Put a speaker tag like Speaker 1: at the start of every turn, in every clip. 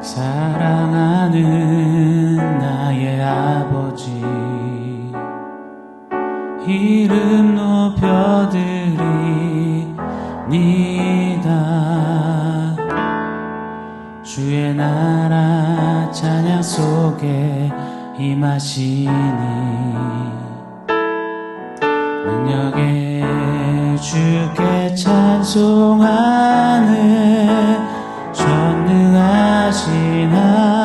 Speaker 1: 사랑하는 나의 아버지, 이름 높여드리니다. 주의 나라 찬양 속에 임하시니 능력에 주께 찬송하는 전능하신 하나님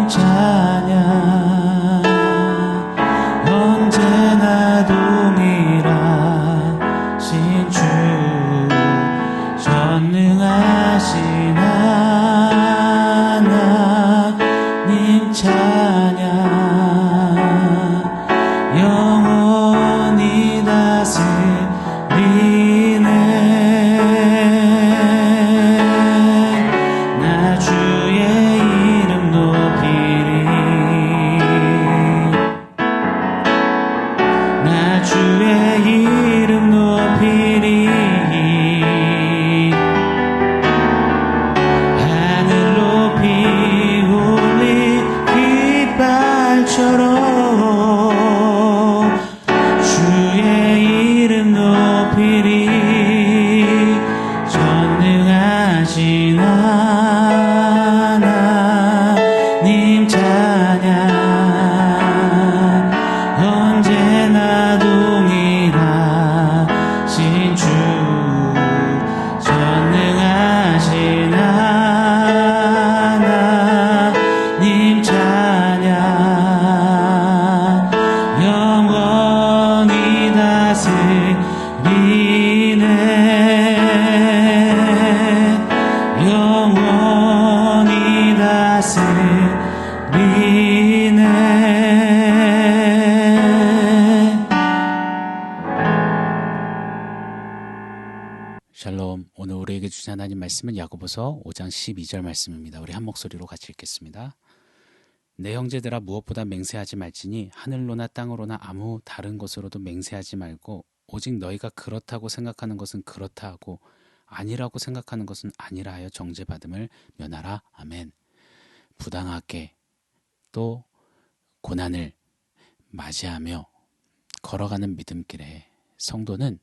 Speaker 1: 찬양, 언제나 동일하신 주, 전능하신 하나님 찬양, 영원히 다스리네. 나 주의 이름 높이리, 나 주의 이름 높이리. 하늘 높이 올린 깃발처럼 주의 이름 높이리. 전능하신 하나님 찬양, 언제나 동일하신 주, 전능하신 하나님 찬양, 영원히 다스리네. 영원히 다스리네. 샬롬. 오늘 우리에게 주신 하나님 말씀은 야고보서 5장 12절 말씀입니다. 우리 한 목소리로 같이 읽겠습니다. 내 형제들아, 무엇보다 맹세하지 말지니 하늘로나 땅으로나 아무 다른 것으로도 맹세하지 말고 오직 너희가 그렇다고 생각하는 것은 그렇다 하고 아니라고 생각하는 것은 아니라 하여 정죄받음을 면하라. 아멘. 부당하게 또 고난을 맞이하며 걸어가는 믿음길에 성도는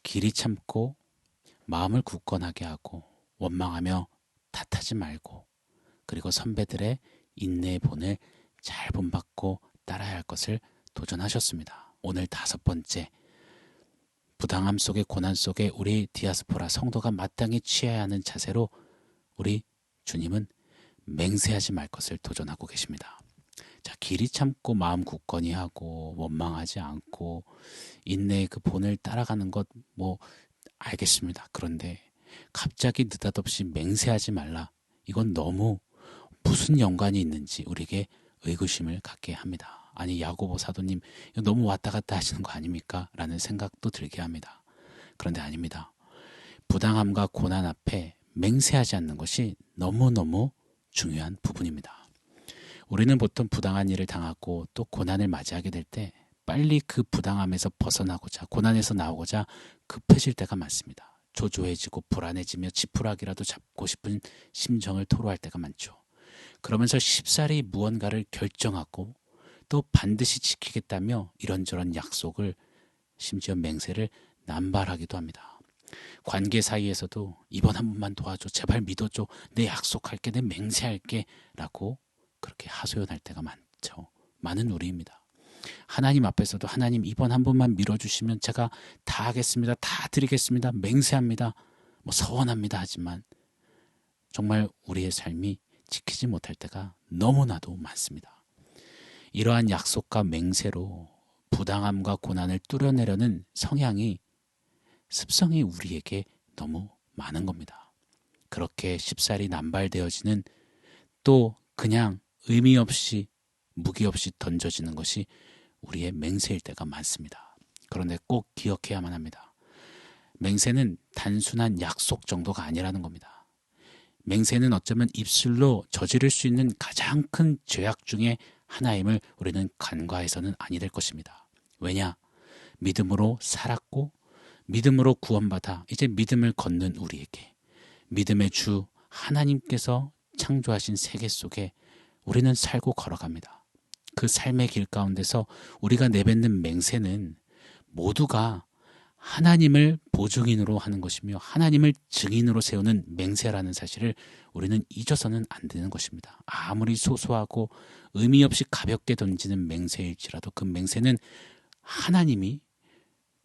Speaker 1: 길이 참고 마음을 굳건하게 하고 원망하며 탓하지 말고, 그리고 선배들의 인내의 본을 잘 본받고 따라야 할 것을 도전하셨습니다. 오늘 5번째, 부당함 속에 고난 속에 우리 디아스포라 성도가 마땅히 취해야 하는 자세로 우리 주님은 맹세하지 말 것을 도전하고 계십니다. 자, 길이 참고 마음 굳건히 하고 원망하지 않고 인내의 그 본을 따라가는 것 알겠습니다. 그런데 갑자기 느닷없이 맹세하지 말라, 이건 너무 무슨 연관이 있는지 우리에게 의구심을 갖게 합니다. 아니, 야고보 사도님 이거 너무 왔다 갔다 하시는 거 아닙니까? 라는 생각도 들게 합니다. 그런데 아닙니다. 부당함과 고난 앞에 맹세하지 않는 것이 너무너무 중요한 부분입니다. 우리는 보통 부당한 일을 당하고 또 고난을 맞이하게 될 때 빨리 그 부당함에서 벗어나고자, 고난에서 나오고자 급해질 때가 많습니다. 조조해지고 불안해지며 지푸라기라도 잡고 싶은 심정을 토로할 때가 많죠. 그러면서 쉽사리 무언가를 결정하고 또 반드시 지키겠다며 이런저런 약속을, 심지어 맹세를 남발하기도 합니다. 관계 사이에서도 이번 한 번만 도와줘, 제발 믿어줘, 내 약속할게, 내 맹세할게 라고 그렇게 하소연할 때가 많죠. 많은 우리입니다. 하나님 앞에서도 하나님 이번 한 번만 밀어주시면 제가 다 하겠습니다, 다 드리겠습니다, 맹세합니다, 서원합니다 하지만 정말 우리의 삶이 지키지 못할 때가 너무나도 많습니다. 이러한 약속과 맹세로 부당함과 고난을 뚫어내려는 습성이 우리에게 너무 많은 겁니다. 그렇게 쉽사리 남발되어지는, 또 그냥 의미 없이 무기 없이 던져지는 것이 우리의 맹세일 때가 많습니다. 그런데 꼭 기억해야만 합니다. 맹세는 단순한 약속 정도가 아니라는 겁니다. 맹세는 어쩌면 입술로 저지를 수 있는 가장 큰 죄악 중에 하나임을 우리는 간과해서는 아니 될 것입니다. 왜냐? 믿음으로 살았고 믿음으로 구원받아 이제 믿음을 걷는 우리에게 믿음의 주 하나님께서 창조하신 세계 속에 우리는 살고 걸어갑니다. 그 삶의 길 가운데서 우리가 내뱉는 맹세는 모두가 하나님을 보증인으로 하는 것이며 하나님을 증인으로 세우는 맹세라는 사실을 우리는 잊어서는 안 되는 것입니다. 아무리 소소하고 의미 없이 가볍게 던지는 맹세일지라도 그 맹세는 하나님이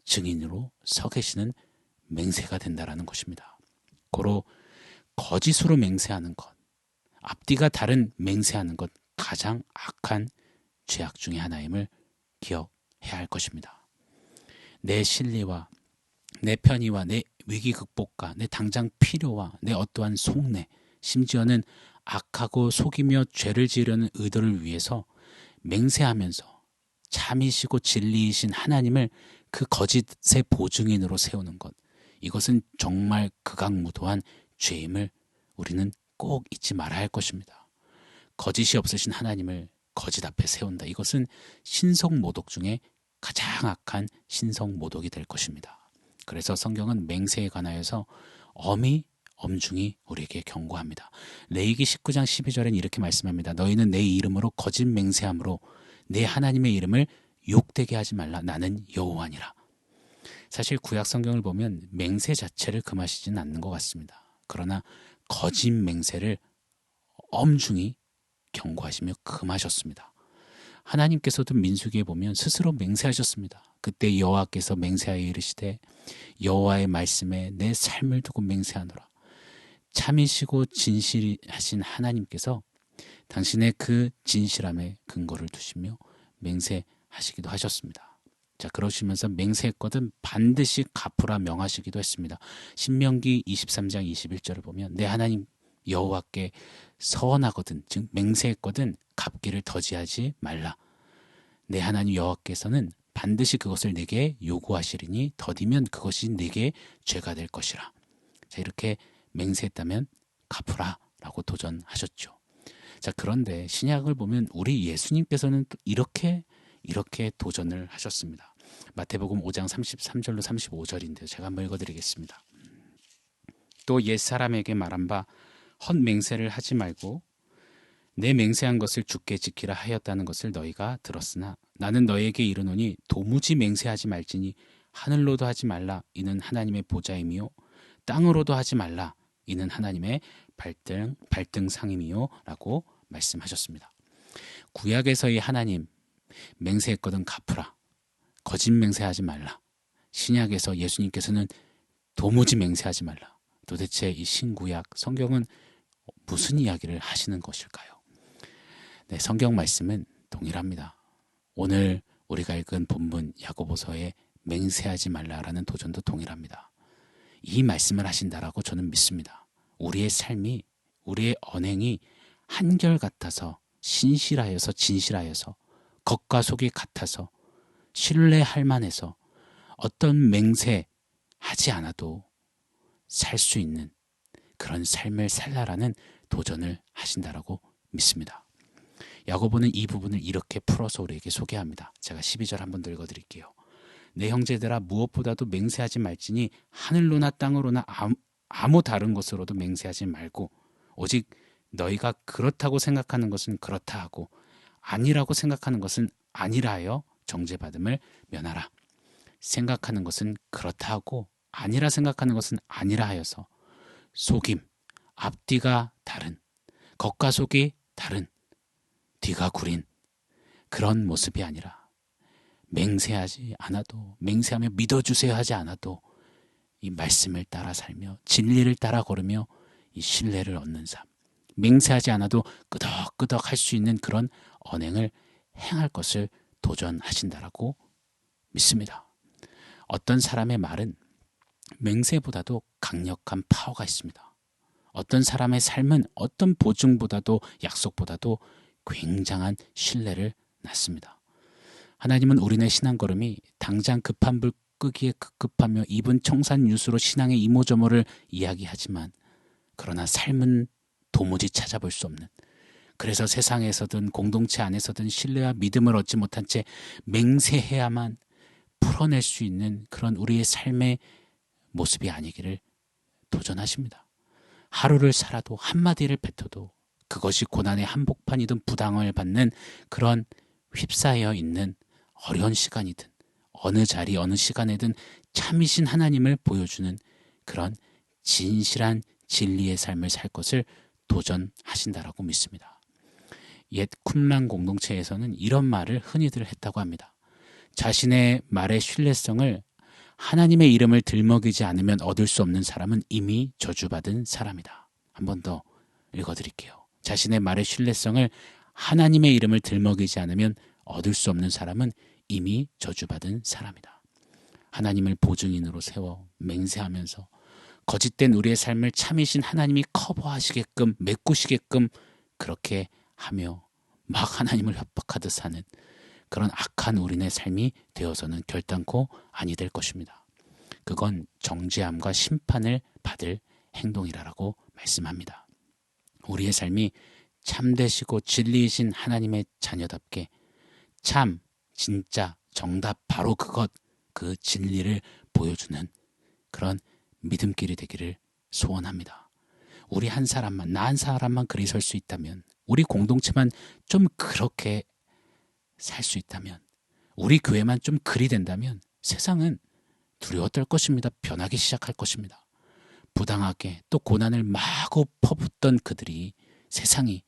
Speaker 1: 증인으로 서 계시는 맹세가 된다라는 것입니다. 고로 거짓으로 맹세하는 것, 앞뒤가 다른 맹세하는 것, 가장 악한 죄악 중의 하나임을 기억해야 할 것입니다. 내 실리와 내 편의와 내 위기 극복과 내 당장 필요와 내 어떠한 속내, 심지어는 악하고 속이며 죄를 지으려는 의도를 위해서 맹세하면서 참이시고 진리이신 하나님을 그 거짓의 보증인으로 세우는 것, 이것은 정말 극악무도한 죄임을 우리는 꼭 잊지 말아야 할 것입니다. 거짓이 없으신 하나님을 거짓 앞에 세운다. 이것은 신성모독 중에 가장 악한 신성모독이 될 것입니다. 그래서 성경은 맹세에 관하여서 엄중히 우리에게 경고합니다. 레위기 19장 12절엔 이렇게 말씀합니다. 너희는 내 이름으로 거짓 맹세함으로 내 하나님의 이름을 욕되게 하지 말라. 나는 여호와니라. 사실 구약 성경을 보면 맹세 자체를 금하시지는 않는 것 같습니다. 그러나 거짓 맹세를 엄중히 경고하시며 금하셨습니다. 하나님께서도 민수기에 보면 스스로 맹세하셨습니다. 그때 여호와께서 맹세하여 이르시되 여호와의 말씀에 내 삶을 두고 맹세하노라. 참이시고 진실하신 하나님께서 당신의 그 진실함에 근거를 두시며 맹세하시기도 하셨습니다. 자, 그러시면서 맹세했거든 반드시 갚으라 명하시기도 했습니다. 신명기 23장 21절을 보면 내 하나님 여호와께 서원하거든, 즉 맹세했거든 갚기를 더디하지 말라. 내 하나님 여호와께서는 반드시 그것을 내게 요구하시리니 더디면 그것이 내게 죄가 될 것이라. 자, 이렇게 맹세했다면 갚으라 라고 도전하셨죠. 자, 그런데 신약을 보면 우리 예수님께서는 또 이렇게 도전을 하셨습니다. 마태복음 5장 33절로 35절인데요. 제가 한번 읽어드리겠습니다. 또 옛사람에게 말한 바 헛맹세를 하지 말고 내 맹세한 것을 주께 지키라 하였다는 것을 너희가 들었으나 나는 너희에게 이르노니 도무지 맹세하지 말지니 하늘로도 하지 말라 이는 하나님의 보좌임이요 땅으로도 하지 말라 이는 하나님의 발등상임이요 라고 말씀하셨습니다. 구약에서의 하나님 맹세했거든 갚으라, 거짓 맹세하지 말라. 신약에서 예수님께서는 도무지 맹세하지 말라. 도대체 이 신구약 성경은 무슨 이야기를 하시는 것일까요? 네, 성경 말씀은 동일합니다. 오늘 우리가 읽은 본문 야고보서의 맹세하지 말라라는 도전도 동일합니다. 이 말씀을 하신다라고 저는 믿습니다. 우리의 삶이, 우리의 언행이 한결같아서 신실하여서 진실하여서 겉과 속이 같아서 신뢰할 만해서 어떤 맹세하지 않아도 살 수 있는 그런 삶을 살라라는 도전을 하신다라고 믿습니다. 야고보는 이 부분을 이렇게 풀어서 우리에게 소개합니다. 제가 12절 한번 더 읽어드릴게요. 내 형제들아 무엇보다도 맹세하지 말지니 하늘로나 땅으로나 아무 다른 것으로도 맹세하지 말고 오직 너희가 그렇다고 생각하는 것은 그렇다 하고 아니라고 생각하는 것은 아니라 하여 정죄받음을 면하라. 생각하는 것은 그렇다 하고 아니라 생각하는 것은 아니라 하여서 속임, 앞뒤가 다른, 겉과 속이 다른, 뒤가 구린 그런 모습이 아니라 맹세하지 않아도, 맹세하며 믿어주세요 하지 않아도 이 말씀을 따라 살며 진리를 따라 걸으며 이 신뢰를 얻는 삶, 맹세하지 않아도 끄덕끄덕 할 수 있는 그런 언행을 행할 것을 도전하신다라고 믿습니다. 어떤 사람의 말은 맹세보다도 강력한 파워가 있습니다. 어떤 사람의 삶은 어떤 보증보다도 약속보다도 굉장한 신뢰를 낳습니다. 하나님은 우리네 신앙걸음이 당장 급한 불 끄기에 급급하며 입은 청산유수로 신앙의 이모저모를 이야기하지만 그러나 삶은 도무지 찾아볼 수 없는, 그래서 세상에서든 공동체 안에서든 신뢰와 믿음을 얻지 못한 채 맹세해야만 풀어낼 수 있는 그런 우리의 삶의 모습이 아니기를 도전하십니다. 하루를 살아도 한마디를 뱉어도 그것이 고난의 한복판이든 부당을 받는 그런 휩싸여 있는 어려운 시간이든 어느 자리 어느 시간에든 참이신 하나님을 보여주는 그런 진실한 진리의 삶을 살 것을 도전하신다라고 믿습니다. 옛 쿰란 공동체에서는 이런 말을 흔히들 했다고 합니다. 자신의 말의 신뢰성을 하나님의 이름을 들먹이지 않으면 얻을 수 없는 사람은 이미 저주받은 사람이다. 한 번 더 읽어드릴게요. 자신의 말의 신뢰성을 하나님의 이름을 들먹이지 않으면 얻을 수 없는 사람은 이미 저주받은 사람이다. 하나님을 보증인으로 세워 맹세하면서 거짓된 우리의 삶을 참이신 하나님이 커버하시게끔 메꾸시게끔 그렇게 하며 막 하나님을 협박하듯 사는 그런 악한 우리네 삶이 되어서는 결단코 아니 될 것입니다. 그건 정죄함과 심판을 받을 행동이라고 말씀합니다. 우리의 삶이 참되시고 진리이신 하나님의 자녀답게 참, 진짜, 정답, 바로 그것, 그 진리를 보여주는 그런 믿음길이 되기를 소원합니다. 우리 한 사람만, 나 한 사람만 그리 설 수 있다면, 우리 공동체만 좀 그렇게 살 수 있다면, 우리 교회만 좀 그리 된다면 세상은 두려워 떨 것입니다. 변하기 시작할 것입니다. 부당하게 또 고난을 마구 퍼붓던 그들이 세상이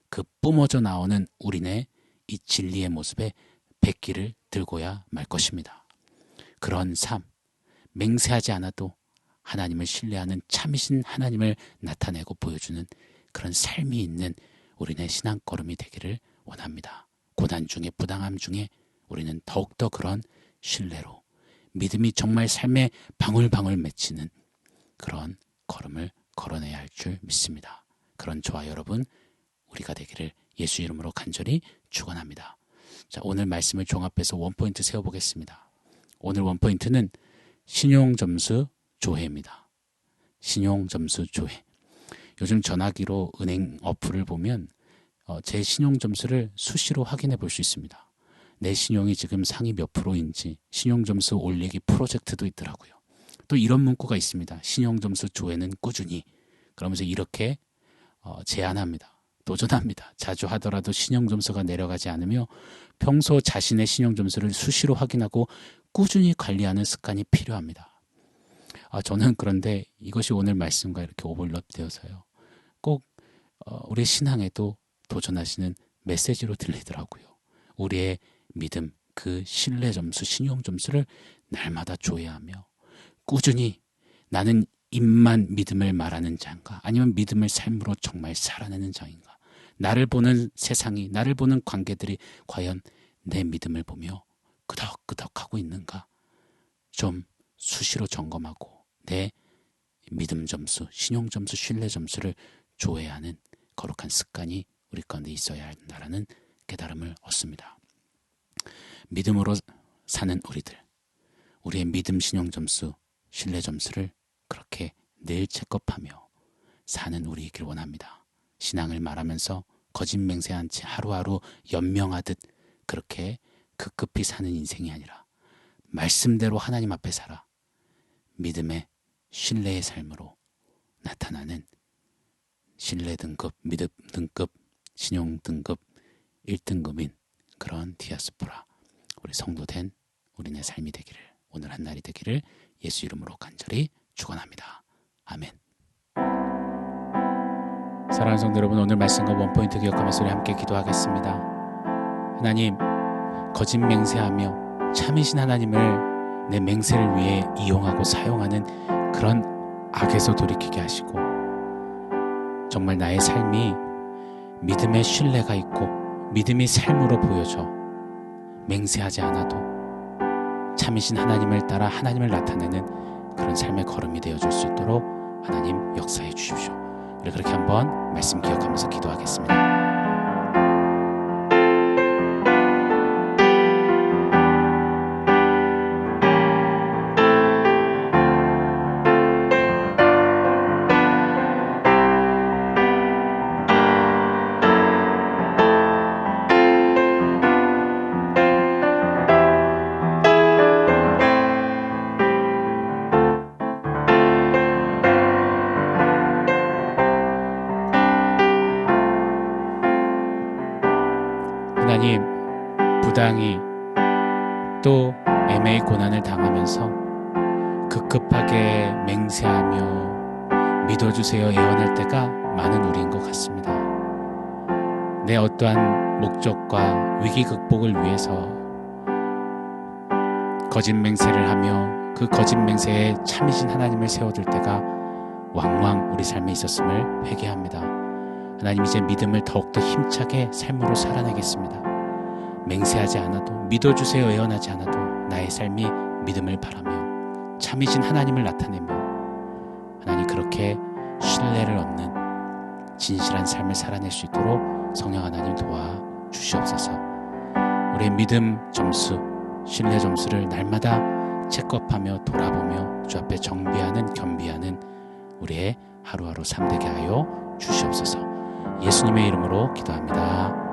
Speaker 1: 그 뿜어져 나오는 우리네 이 진리의 모습에 백기를 들고야 말 것입니다. 그런 삶, 맹세하지 않아도 하나님을 신뢰하는 참이신 하나님을 나타내고 보여주는 그런 삶이 있는 우리네 신앙 걸음이 되기를 원합니다. 고난 중에 부당함 중에 우리는 더욱더 그런 신뢰로 믿음이 정말 삶에 방울방울 맺히는 그런 걸음을 걸어내야 할 줄 믿습니다. 그런 저와 여러분 우리가 되기를 예수 이름으로 간절히 축원합니다. 자, 오늘 말씀을 종합해서 원포인트 세워보겠습니다. 오늘 원포인트는 신용점수 조회입니다. 신용점수 조회. 요즘 전화기로 은행 어플을 보면 제 신용점수를 수시로 확인해 볼 수 있습니다. 내 신용이 지금 상위 몇 프로인지 신용점수 올리기 프로젝트도 있더라고요. 또 이런 문구가 있습니다. 신용점수 조회는 꾸준히. 그러면서 이렇게 제안합니다. 도전합니다. 자주 하더라도 신용점수가 내려가지 않으며 평소 자신의 신용점수를 수시로 확인하고 꾸준히 관리하는 습관이 필요합니다. 저는 그런데 이것이 오늘 말씀과 이렇게 오버랩되어서요. 꼭 우리 신앙에도 도전하시는 메시지로 들리더라고요. 우리의 믿음, 그 신뢰점수, 신용점수를 날마다 조회하며 꾸준히 나는 입만 믿음을 말하는 자인가 아니면 믿음을 삶으로 정말 살아내는 자인가 나를 보는 세상이 나를 보는 관계들이 과연 내 믿음을 보며 끄덕끄덕하고 있는가 좀 수시로 점검하고 내 믿음 점수, 신용 점수, 신뢰 점수를 조회하는 거룩한 습관이 우리 가운데 있어야 한다라는 깨달음을 얻습니다. 믿음으로 사는 우리들, 우리의 믿음 신용 점수, 신뢰 점수를 그렇게 늘 체크업하며 사는 우리이길 원합니다. 신앙을 말하면서 거짓 맹세한 채 하루하루 연명하듯 그렇게 급급히 사는 인생이 아니라 말씀대로 하나님 앞에 살아 믿음의 신뢰의 삶으로 나타나는 신뢰 등급, 믿음 등급, 신용 등급 1등급인 그런 디아스포라 우리 성도된 우리네 삶이 되기를 오늘 한 날이 되기를 예수 이름으로 간절히 축원합니다. 아멘. 사랑하는 성도 여러분, 오늘 말씀과 원포인트 기억하면서 우리 함께 기도하겠습니다. 하나님, 거짓 맹세하며 참이신 하나님을 내 맹세를 위해 이용하고 사용하는 그런 악에서 돌이키게 하시고 정말 나의 삶이 믿음의 신뢰가 있고 믿음이 삶으로 보여져 맹세하지 않아도 참이신 하나님을 따라 하나님을 나타내는 그런 삶의 걸음이 되어줄 수 있도록 하나님 역사해 주십시오. 우리 그렇게 한번 말씀 기억하면서 기도하겠습니다. 고난을 당하면서 급급하게 맹세하며 믿어주세요 애원할 때가 많은 우리인 것 같습니다. 내 어떠한 목적과 위기 극복을 위해서 거짓 맹세를 하며 그 거짓 맹세에 참이신 하나님을 세워둘 때가 왕왕 우리 삶에 있었음을 회개합니다. 하나님, 이제 믿음을 더욱더 힘차게 삶으로 살아내겠습니다. 맹세하지 않아도, 믿어주세요 애원하지 않아도 나의 삶이 믿음을 바라며 참이신 하나님을 나타내며 하나님 그렇게 신뢰를 얻는 진실한 삶을 살아낼 수 있도록 성령 하나님 도와주시옵소서. 우리의 믿음 점수, 신뢰 점수를 날마다 체크업하며 돌아보며 주 앞에 정비하는, 겸비하는 우리의 하루하루 삶 되게 하여 주시옵소서. 예수님의 이름으로 기도합니다.